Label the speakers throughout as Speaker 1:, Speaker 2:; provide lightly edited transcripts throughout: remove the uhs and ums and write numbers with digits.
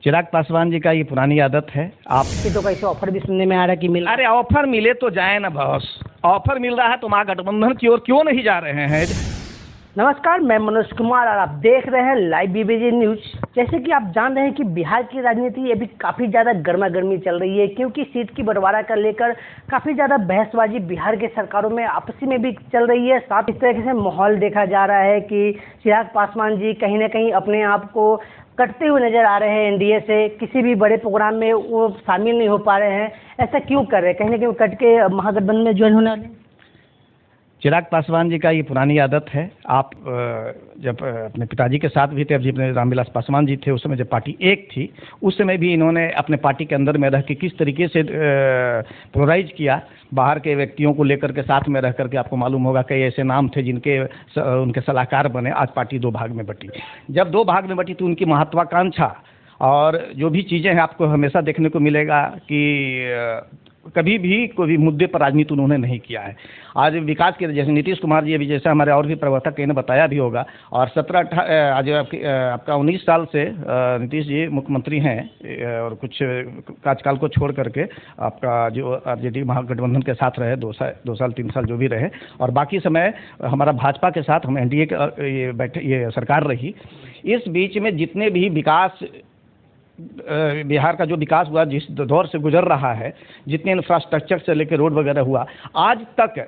Speaker 1: चिराग पासवान जी का ये पुरानी आदत है। आप
Speaker 2: तो कैसे ऑफर भी सुनने में आ रहा है कि मिल
Speaker 1: अरे ऑफर मिले तो जाए ना बॉस, ऑफर मिल रहा है तो महागठबंधन की ओर क्यों नहीं जा रहे हैं।
Speaker 2: नमस्कार, मैं मनोज कुमार और आप देख रहे हैं लाइव बीबीजी न्यूज। जैसे कि आप जान रहे हैं कि बिहार की राजनीति अभी काफ़ी ज़्यादा गर्मा गर्मी चल रही है, क्योंकि सीट की बंटवारा को लेकर काफ़ी ज़्यादा बहसबाजी बिहार के सरकारों में आपसी में भी चल रही है। साथ इस तरह से माहौल देखा जा रहा है कि चिराग पासवान जी कहीं ना कहीं अपने आप को कटते हुए नजर आ रहे हैं एनडीए से। किसी भी बड़े प्रोग्राम में वो शामिल नहीं हो पा रहे हैं। ऐसा क्यों कर रहे हैं? कहीं ना कहीं कट के महागठबंधन में ज्वाइन होने वाले।
Speaker 1: चिराग पासवान जी का ये पुरानी आदत है। आप जब अपने पिताजी के साथ भी थे, अब जी अपने रामविलास पासवान जी थे, उस समय जब पार्टी एक थी, उस समय भी इन्होंने अपने पार्टी के अंदर में रह के किस तरीके से पोलराइज किया बाहर के व्यक्तियों को लेकर के साथ में रह करके। आपको मालूम होगा कई ऐसे नाम थे जिनके उनके सलाहकार बने। आज पार्टी दो भाग में बटी। जब दो भाग में बटी तो उनकी महत्वाकांक्षा और जो भी चीज़ें हैं आपको हमेशा देखने को मिलेगा कि कभी भी कोई भी मुद्दे पर राजनीति उन्होंने नहीं किया है। आज विकास के जैसे नीतीश कुमार जी अभी जैसे हमारे और भी प्रवक्ता कहीं ने बताया भी होगा, और 17-18 आज आपका 19 साल से नीतीश जी मुख्यमंत्री हैं, और कुछ कार्यकाल को छोड़ करके आपका जो आरजेडी महागठबंधन के साथ रहे 2 साल 3 साल जो भी रहे, और बाकी समय हमारा भाजपा के साथ हम एनडीए के ये सरकार रही। इस बीच में जितने भी विकास बिहार का जो विकास हुआ, जिस दौर से गुजर रहा है, जितने इंफ्रास्ट्रक्चर से लेकर रोड वगैरह हुआ, आज तक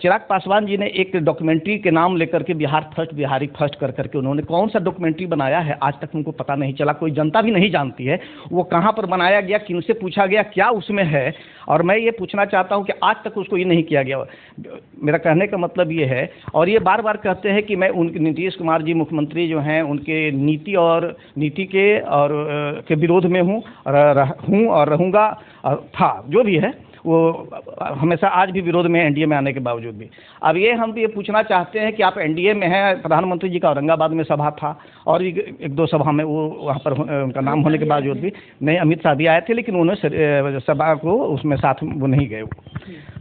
Speaker 1: चिराग पासवान जी ने एक डॉक्यूमेंट्री के नाम लेकर के बिहार फर्स्ट, बिहारी फर्स्ट कर करके उन्होंने कौन सा डॉक्यूमेंट्री बनाया है आज तक उनको पता नहीं चला। कोई जनता भी नहीं जानती है वो कहाँ पर बनाया गया, किनसे पूछा गया, क्या उसमें है। और मैं ये पूछना चाहता हूँ कि आज तक उसको ये नहीं किया गया। मेरा कहने का मतलब ये है, और ये बार बार कहते हैं कि मैं उनके नीतीश कुमार जी मुख्यमंत्री जो हैं उनके नीति के और के विरोध में हूँ और रहूँगा, था जो भी है वो हमेशा आज भी विरोध में एनडीए में आने के बावजूद भी। अब हम ये पूछना चाहते हैं कि आप एनडीए में हैं, प्रधानमंत्री जी का औरंगाबाद में सभा था और एक दो सभा में वो वहाँ पर उनका नाम होने के बावजूद भी नहीं, अमित शाह भी आए थे लेकिन उन्होंने सभा को उसमें साथ वो नहीं गए।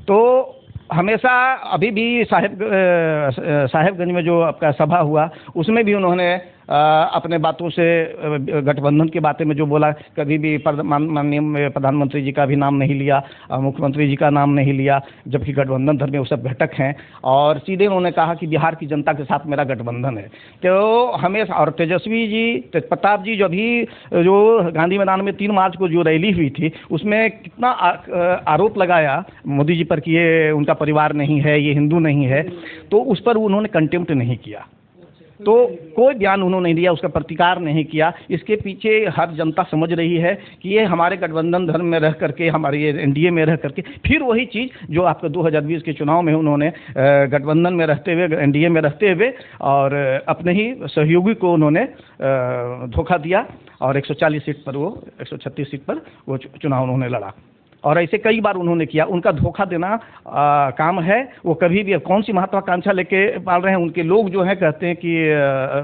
Speaker 1: तो हमेशा अभी भी साहेबगंज में जो आपका सभा हुआ उसमें भी उन्होंने अपने बातों से गठबंधन की बातें में जो बोला, कभी भी माननीय प्रधानमंत्री जी का भी नाम नहीं लिया, मुख्यमंत्री जी का नाम नहीं लिया, जबकि गठबंधन धर्म में वो सब घटक हैं। और सीधे उन्होंने कहा कि बिहार की जनता के साथ मेरा गठबंधन है। तो हमेशा, और तेजस्वी जी, तेज प्रताप जी जो गांधी मैदान में 3 मार्च को जो रैली हुई थी उसमें कितना आरोप लगाया मोदी जी पर कि ये उनका परिवार नहीं है, ये हिंदू नहीं है, तो उस पर उन्होंने कंटेम्प्ट नहीं किया, तो कोई बयान उन्होंने नहीं दिया, उसका प्रतिकार नहीं किया। इसके पीछे हर जनता समझ रही है कि ये हमारे गठबंधन धर्म में रह करके, हमारे ये एनडीए में रह करके फिर वही चीज़ जो आपके 2020 के चुनाव में उन्होंने गठबंधन में रहते हुए, एनडीए में रहते हुए और अपने ही सहयोगी को उन्होंने धोखा दिया और 140 सीट पर, वो 136 सीट पर वो चुनाव उन्होंने लड़ा। और ऐसे कई बार उन्होंने किया। उनका धोखा देना काम है। वो कभी भी कौन सी महत्वाकांक्षा लेके पाल रहे हैं उनके लोग जो हैं, कहते हैं कि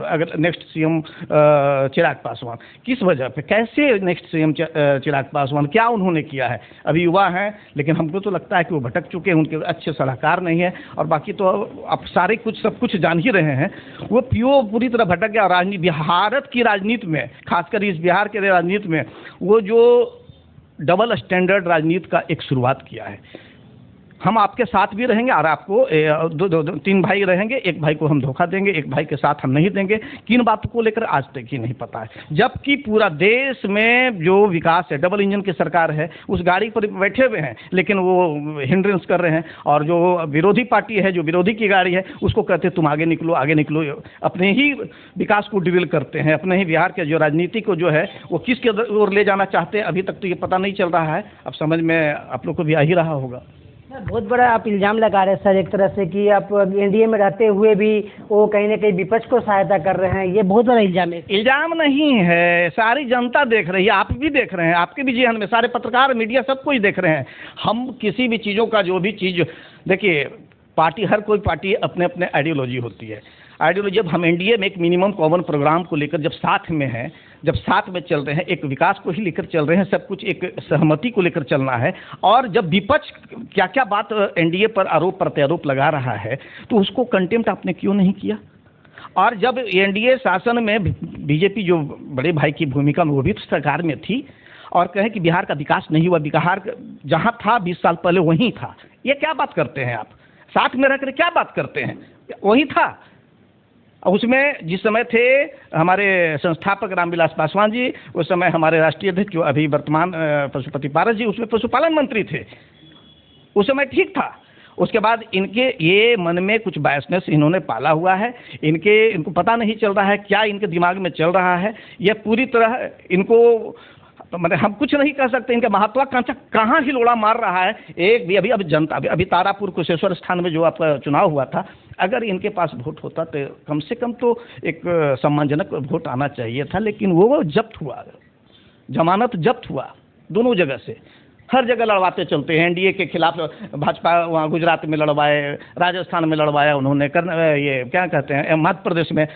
Speaker 1: अगर नेक्स्ट सीएम चिराग पासवान, किस वजह पे, कैसे नेक्स्ट सीएम चिराग पासवान, क्या उन्होंने किया है। अभी युवा हैं लेकिन हमको तो लगता है कि वो भटक चुके हैं, उनके अच्छे सलाहकार नहीं है। और बाकी तो आप सारे कुछ सब कुछ जान ही रहे हैं, वो पूरी तरह भटक गया। राजनीति, भारत की राजनीति में, खासकर इस बिहार के राजनीति में वो जो डबल स्टैंडर्ड राजनीति का एक शुरुआत किया है। हम आपके साथ भी रहेंगे और आपको 3 भाई रहेंगे, एक भाई को हम धोखा देंगे, एक भाई के साथ हम नहीं देंगे। किन बातों को लेकर आज तक ही नहीं पता है, जबकि पूरा देश में जो विकास है, डबल इंजन की सरकार है, उस गाड़ी पर बैठे हुए हैं लेकिन वो हिंड्रेंस कर रहे हैं। और जो विरोधी पार्टी है, जो विरोधी की गाड़ी है, उसको कहते तुम आगे निकलो, आगे निकलो। अपने ही विकास को डिविल करते हैं, अपने ही बिहार के जो राजनीति को जो है वो किसके ओर ले जाना चाहते हैं अभी तक तो ये पता नहीं चल रहा है। अब समझ में आप लोग को भी आ ही रहा होगा।
Speaker 2: बहुत बड़ा आप इल्ज़ाम लगा रहे हैं सर, एक तरह से कि आप एनडीए में रहते हुए भी वो कहीं ना कहीं विपक्ष को सहायता कर रहे हैं। ये बहुत बड़ा इल्ज़ाम है।
Speaker 1: इल्ज़ाम नहीं है, सारी जनता देख रही है, आप भी देख रहे हैं, आपके भी जेहन में, सारे पत्रकार, मीडिया, सब कुछ देख रहे हैं। हम किसी भी चीज़ों का, जो भी चीज़, देखिए पार्टी, हर कोई पार्टी अपने अपने आइडियोलॉजी होती है। आइडियोलॉजी, जब हम एनडीए में एक मिनिमम कॉमन प्रोग्राम को लेकर जब साथ में हैं, जब साथ में चल रहे हैं, एक विकास को ही लेकर चल रहे हैं, सब कुछ एक सहमति को लेकर चलना है। और जब विपक्ष क्या क्या बात एनडीए पर आरोप प्रत्यारोप लगा रहा है तो उसको कंटेम्प्ट आपने क्यों नहीं किया। और जब एनडीए शासन में बीजेपी जो बड़े भाई की भूमिका में वो भी सरकार में थी, और कहें कि बिहार का विकास नहीं हुआ, बिहार जहाँ था 20 साल पहले वहीं था। ये क्या बात करते हैं आप? साथ में रहकर क्या बात करते हैं? वही था। उसमें जिस समय थे हमारे संस्थापक रामविलास पासवान जी, उस समय हमारे राष्ट्रीय अध्यक्ष जो अभी वर्तमान पशुपति पारस जी, उसमें पशुपालन मंत्री थे। उस समय ठीक था। उसके बाद इनके ये मन में कुछ बायसनेस इन्होंने पाला हुआ है। इनको पता नहीं चल रहा है क्या इनके दिमाग में चल रहा है। ये पूरी तरह इनको मतलब हम कुछ नहीं कह सकते। इनका महत्वाकांक्षा कहाँ हिलोड़ा मार रहा है। एक भी अभी जनता अभी तारापुर कुशेश्वर स्थान में जो आपका चुनाव हुआ था, अगर इनके पास वोट होता तो कम से कम तो एक सम्मानजनक वोट आना चाहिए था, लेकिन वो जब्त हुआ, जमानत जब्त हुआ दोनों जगह से। हर जगह लड़वाते चलते हैं। एनडीए के खिलाफ भाजपा वहाँ गुजरात में लड़वाए, राजस्थान में लड़वाया उन्होंने, ये क्या कहते हैं मध्य प्रदेश में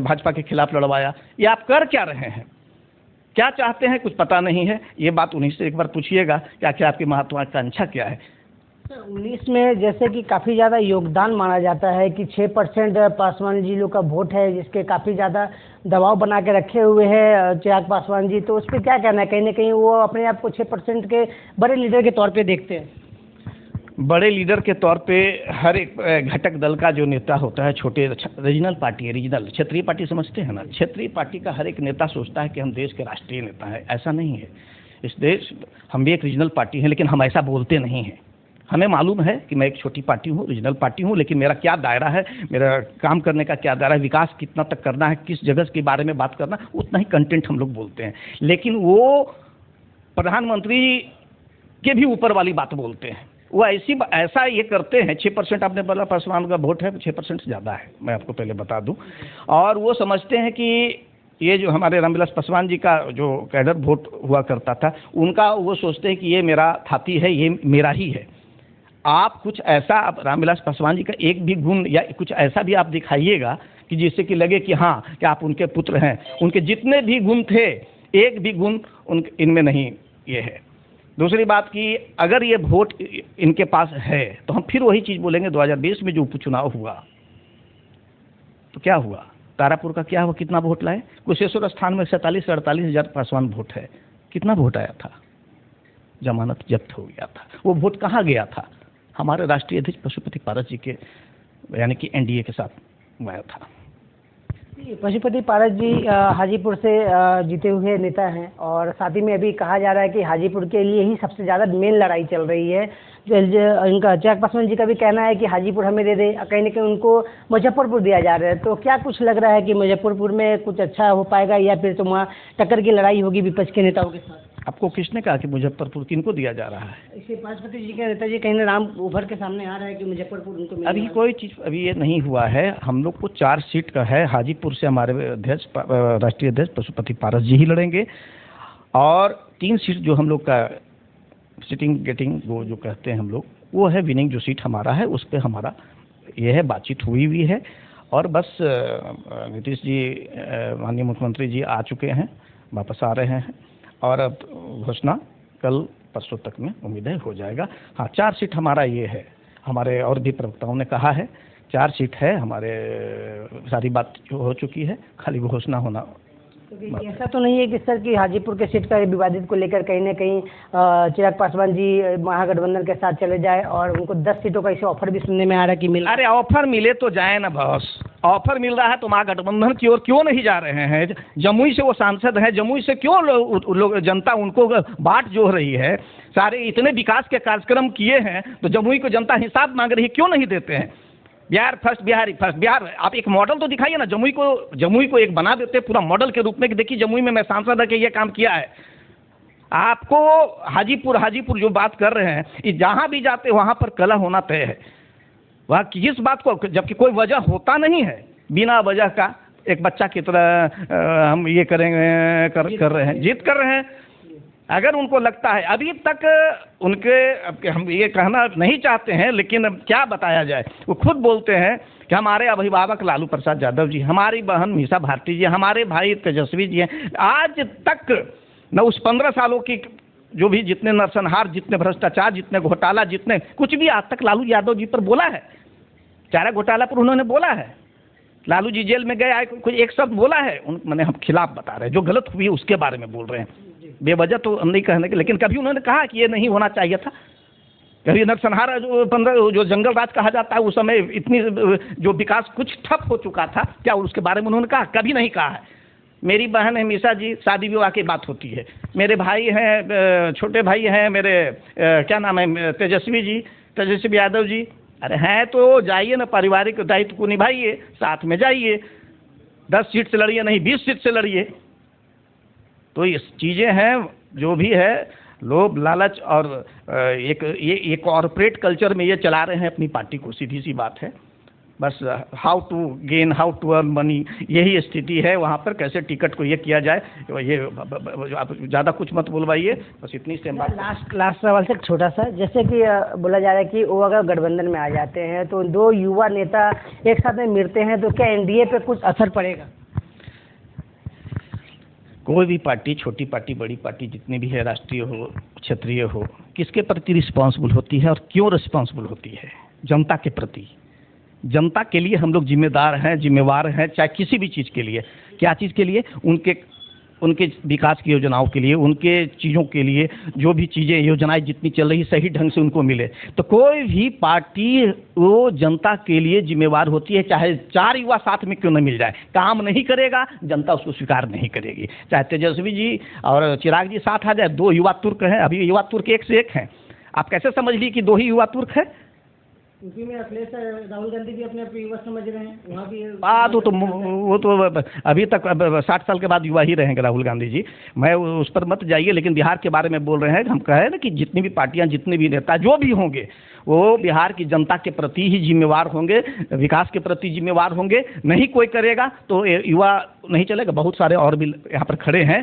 Speaker 1: भाजपा के खिलाफ लड़वाया। ये आप कर क्या रहे हैं, क्या चाहते हैं, कुछ पता नहीं है। ये बात उन्हीं से एक बार पूछिएगा कि आखिर आपकी महत्वाकांक्षा क्या है।
Speaker 2: 19 में जैसे कि काफ़ी ज़्यादा योगदान माना जाता है कि 6% पासवान जी लोग का वोट है, जिसके काफ़ी ज़्यादा दबाव बना के रखे हुए हैं चिराग पासवान जी, तो उस पर क्या कहना है? कहीं ना कहीं वो अपने आप को 6% के बड़े लीडर के तौर पे देखते हैं।
Speaker 1: बड़े लीडर के तौर पे हर एक घटक दल का जो नेता होता है, छोटे रीजनल पार्टी है, रीजनल क्षेत्रीय पार्टी समझते हैं ना, क्षेत्रीय पार्टी का हर एक नेता सोचता है कि हम देश के राष्ट्रीय नेता हैं। ऐसा नहीं है। इस देश हम भी एक रीजनल पार्टी हैं, लेकिन हम ऐसा बोलते नहीं हैं। हमें मालूम है कि मैं एक छोटी पार्टी हूँ, रीजनल पार्टी हूँ, लेकिन मेरा क्या दायरा है, मेरा काम करने का क्या दायरा है, विकास कितना तक करना है, किस जगह के बारे में बात करना, उतना ही कंटेंट हम लोग बोलते हैं। लेकिन वो प्रधानमंत्री के भी ऊपर वाली बात बोलते हैं। वो ऐसा ये करते हैं। 6% आपने बोला पासवान का वोट है, 6% से ज़्यादा है, मैं आपको पहले बता दूं। और वो समझते हैं कि ये जो हमारे रामविलास पासवान जी का जो कैडर वोट हुआ करता था, उनका वो सोचते हैं कि ये मेरा थाती है, ये मेरा ही है। आप कुछ ऐसा, आप रामविलास पासवान जी का एक भी गुण या कुछ ऐसा भी आप दिखाइएगा कि जिससे कि लगे कि हाँ कि आप उनके पुत्र हैं। उनके जितने भी गुण थे, एक भी गुण इनमें नहीं ये है। दूसरी बात कि अगर ये वोट इनके पास है तो हम फिर वही चीज़ बोलेंगे। 2020 में जो उपचुनाव हुआ तो क्या हुआ, तारापुर का क्या हुआ, कितना वोट लाए? कुशेश्वर स्थान में 47 से 48 हज़ार पासवान वोट है, कितना वोट आया था? जमानत जब्त हो गया था। वो वोट कहाँ गया था? हमारे राष्ट्रीय अध्यक्ष पशुपति पारस जी के यानी कि एनडीए के साथ आया था।
Speaker 2: पशुपति पारस जी हाजीपुर से जीते हुए नेता हैं, और साथ ही में अभी कहा जा रहा है कि हाजीपुर के लिए ही सबसे ज़्यादा मेन लड़ाई चल रही है। जो इनका चिराग पासवान जी का भी कहना है कि हाजीपुर हमें दे दे, कहीं ना कहीं उनको मुजफ्फरपुर दिया जा रहा है। तो क्या कुछ लग रहा है कि मुजफ्फरपुर में कुछ अच्छा हो पाएगा, या फिर तो वहाँ टक्कर की लड़ाई होगी विपक्ष के नेताओं के साथ?
Speaker 1: आपको किसने कहा कि मुजफ्फरपुर किनको दिया जा रहा है?
Speaker 2: इसे पशुपति जी के नेताजी कहीं ना नाम उभर के सामने आ रहा है कि मुजफ्फरपुर उनको मिलेगा।
Speaker 1: अभी कोई चीज़ अभी ये नहीं हुआ है। हम लोग को 4 सीट का है। हाजीपुर से हमारे अध्यक्ष राष्ट्रीय अध्यक्ष पशुपति पारस जी ही लड़ेंगे, और 3 सीट जो हम लोग का सिटिंग गेटिंग वो जो कहते हैं हम लोग, वो है विनिंग जो सीट हमारा है, उस पर हमारा ये है बातचीत हुई हुई है। और बस नीतीश जी माननीय मुख्यमंत्री जी आ चुके हैं, वापस आ रहे हैं, और अब घोषणा कल परसों तक में उम्मीद है हो जाएगा। हाँ, 4 सीट हमारा ये है। हमारे और भी प्रवक्ताओं ने कहा है 4 सीट है हमारे, सारी बात जो हो चुकी है, खाली घोषणा होना।
Speaker 2: तो ऐसा तो नहीं है कि सर कि हाजीपुर के सीट का विवादित को लेकर कहीं ना कहीं चिराग पासवान जी महागठबंधन के साथ चले जाए, और उनको 10 सीटों का इसे ऑफर भी सुनने में आ रहा है कि मिल।
Speaker 1: अरे ऑफर मिले तो जाए ना बॉस। ऑफर मिल रहा है तो महागठबंधन की ओर क्यों नहीं जा रहे हैं? जमुई से वो सांसद हैं, जमुई से क्यों लोग जनता उनको बाट जोड़ रही है? सारे इतने विकास के कार्यक्रम किए हैं तो जमुई को जनता हिसाब मांग रही है, क्यों नहीं देते हैं? Bihar first, Bihari first. बिहार आप एक मॉडल तो दिखाइए ना। जमुई को एक बना देते पूरा मॉडल के रूप में कि देखिए जमुई में मैं सांसद है कि ये काम किया है। आपको हाजीपुर जो बात कर रहे हैं, जहाँ भी जाते वहाँ पर कलह होना तय है। वहाँ किस बात को, जबकि कोई वजह होता नहीं है, बिना वजह का एक बच्चा की तरह हम ये करेंगे कर रहे हैं, जिद कर रहे हैं। अगर उनको लगता है, अभी तक उनके, हम ये कहना नहीं चाहते हैं लेकिन क्या बताया जाए, वो खुद बोलते हैं कि हमारे अभिभावक लालू प्रसाद यादव जी, हमारी बहन मीसा भारती जी, हमारे भाई तेजस्वी जी हैं। आज तक न उस 15 सालों की जो भी जितने नरसंहार, जितने भ्रष्टाचार, जितने घोटाला, जितने कुछ भी आज तक लालू यादव जी पर बोला है। चारा घोटाला पर उन्होंने बोला है लालू जी जेल में गए आए, कुछ एक शब्द बोला है उन, मैंने हम खिलाफ बता रहे हैं, जो गलत हुई है उसके बारे में बोल रहे हैं, बेवजह तो नहीं कहने के, लेकिन कभी उन्होंने कहा कि ये नहीं होना चाहिए था? कभी नरसंहार जो 15 जो जंगल राज कहा जाता है, उस समय इतनी जो विकास कुछ ठप हो चुका था, क्या उसके बारे में उन्होंने कहा? कभी नहीं कहा है। मेरी बहन है मीसा जी, शादी विवाह की बात होती है, मेरे भाई हैं, छोटे भाई हैं मेरे, क्या नाम है, तेजस्वी यादव जी, अरे हैं तो जाइए ना, पारिवारिक दायित्व को निभाइए, साथ में जाइए, 10 सीट से लड़िए, नहीं 20 सीट से लड़िए। तो ये चीज़ें हैं, जो भी है लोभ लालच और ये कॉरपोरेट कल्चर में ये चला रहे हैं अपनी पार्टी को, सीधी सी बात है। बस how to gain, how to earn money, यही स्थिति है वहाँ पर, कैसे टिकट को ये किया जाए, ये आप ज़्यादा कुछ मत बोलवाइए, बस इतनी से बात।
Speaker 2: लास्ट सवाल से छोटा सा, जैसे कि बोला जा रहा है कि वो अगर गठबंधन में आ जाते हैं तो 2 युवा नेता एक साथ में मिलते हैं, तो क्या एनडीए पे कुछ असर पड़ेगा?
Speaker 1: कोई भी पार्टी, छोटी पार्टी बड़ी पार्टी जितनी भी है, राष्ट्रीय हो क्षेत्रीय हो, किसके प्रति रिस्पॉन्सिबल होती है और क्यों रिस्पॉन्सिबल होती है? जनता के प्रति। जनता के लिए हम लोग जिम्मेदार हैं, जिम्मेवार हैं, चाहे किसी भी चीज़ के लिए। क्या चीज़ के लिए? उनके विकास की योजनाओं के लिए, उनके चीज़ों के लिए, जो भी चीज़ें योजनाएं जितनी चल रही सही ढंग से उनको मिले। तो कोई भी पार्टी वो जनता के लिए जिम्मेवार होती है, चाहे 4 युवा साथ में क्यों न मिल जाए, काम नहीं करेगा जनता उसको स्वीकार नहीं करेगी। चाहे तेजस्वी जी और चिराग जी साथ आ जाए, 2 युवा तुर्क हैं, अभी युवा तुर्क एक से एक हैं, आप कैसे समझ ली कि 2 ही युवा तुर्क है?
Speaker 2: यूपी में अखिलेश राहुल गांधी भी अपने युवा समझ रहे हैं, वहाँ की
Speaker 1: बात वो तो अभी तक 60 साल के बाद युवा ही रहेंगे राहुल गांधी जी, मैं उस पर मत जाइए। लेकिन बिहार के बारे में बोल रहे हैं, हम कहे ना कि जितनी भी पार्टियां, जितने भी नेता जो भी होंगे, वो बिहार की जनता के प्रति ही जिम्मेवार होंगे, विकास के प्रति जिम्मेवार होंगे। नहीं कोई करेगा तो युवा नहीं चलेगा। बहुत सारे और भी यहाँ पर खड़े हैं,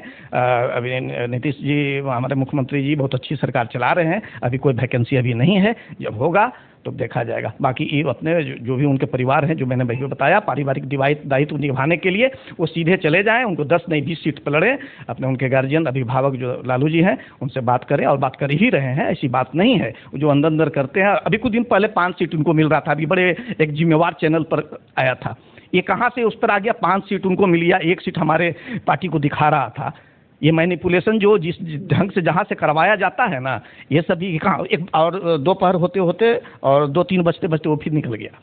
Speaker 1: अभी नीतीश जी हमारे मुख्यमंत्री जी बहुत अच्छी सरकार चला रहे हैं, अभी कोई वैकेंसी अभी नहीं है, जब होगा तो देखा जाएगा। बाकी ये अपने जो भी उनके परिवार हैं, जो मैंने भैया बताया, पारिवारिक दायित्व निभाने के लिए वो सीधे चले जाएं, उनको 10 नहीं 20 सीट पर लड़ें। अपने उनके गार्जियन, अभिभावक जो लालू जी हैं, उनसे बात करें, और बात कर ही रहे हैं, ऐसी बात नहीं है। जो अंदर अंदर करते हैं, अभी कुछ दिन पहले 5 सीट उनको मिल रहा था, अभी बड़े एक जिम्मेवार चैनल पर आया था, ये कहाँ से उस पर आ गया? 5 सीट उनको मिली, 1 सीट हमारे पार्टी को दिखा रहा था। ये मैनिपुलेशन जो जिस ढंग से जहाँ से करवाया जाता है ना, ये सभी कहाँ, एक और दोपहर होते होते और 2-3 बजते बजते वो फिर निकल गया,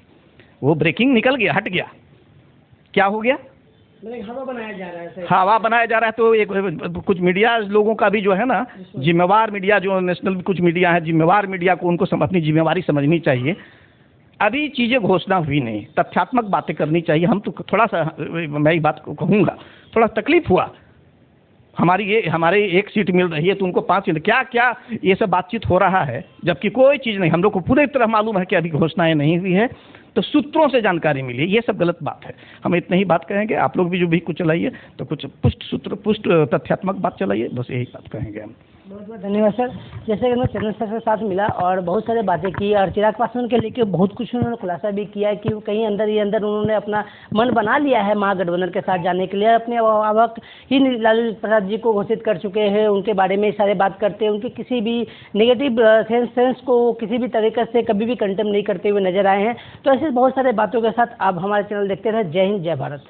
Speaker 1: वो ब्रेकिंग निकल गया, हट गया। क्या हो गया?
Speaker 2: हवा बनाया जा रहा है।
Speaker 1: हवा बनाया जा रहा है। तो एक कुछ मीडिया लोगों का भी जो है ना, जिम्मेवार मीडिया, जो नेशनल कुछ मीडिया है, जिम्मेवार मीडिया को उनको अपनी जिम्मेवारी समझनी चाहिए। अभी चीज़ें घोषणा हुई नहीं, तथ्यात्मक बातें करनी चाहिए। हम तो थोड़ा सा, मैं ये बात को कहूँगा, थोड़ा तकलीफ हुआ, हमारे 1 सीट मिल रही है तो उनको 5 सीट, क्या क्या ये सब बातचीत हो रहा है, जबकि कोई चीज़ नहीं। हम लोग को पूरी तरह मालूम है कि अभी घोषणाएं नहीं हुई है, तो सूत्रों से जानकारी मिली, ये सब गलत बात है। हम इतनी ही बात कहेंगे, आप लोग भी जो भी कुछ चलाइए तो कुछ पुष्ट तथ्यात्मक बात चलाइए, बस यही बात कहेंगे हम।
Speaker 2: बहुत बहुत धन्यवाद सर। जैसे कि मैं चंद्र सर के साथ मिला और बहुत सारे बातें की, और चिराग पासवान के लेके बहुत कुछ उन्होंने खुलासा भी किया कि कहीं अंदर ही अंदर उन्होंने अपना मन बना लिया है महागठबंधन के साथ जाने के लिए। अपने अभिभावक ही लालू प्रसाद जी को घोषित कर चुके हैं, उनके बारे में सारे बात करते हैं, उनके किसी भी नेगेटिव सेंस को किसी भी तरीके से कभी भी कंटेम नहीं करते हुए नजर आए हैं। तो ऐसे बहुत सारे बातों के साथ आप हमारे चैनल देखते रहे। जय हिंद, जय भारत।